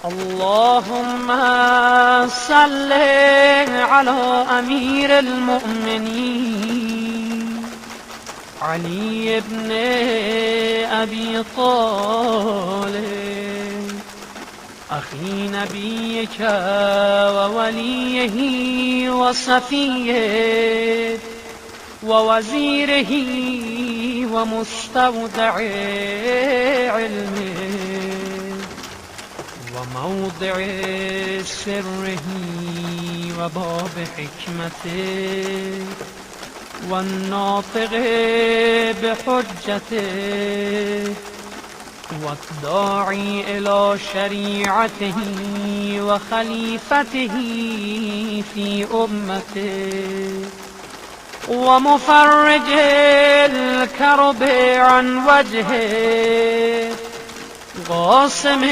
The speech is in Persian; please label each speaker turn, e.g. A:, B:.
A: اللهم صل على امیر المؤمنین علی ابن ابی طالب اخی نبیک و ولیه و صفیه و وزیره و مستودع علمه و موضع سره و باب حکمته و الناطق بحجته و الداعی الى شریعته و خلیفته فی امته و مفرج الكرب عن وجهه قاسم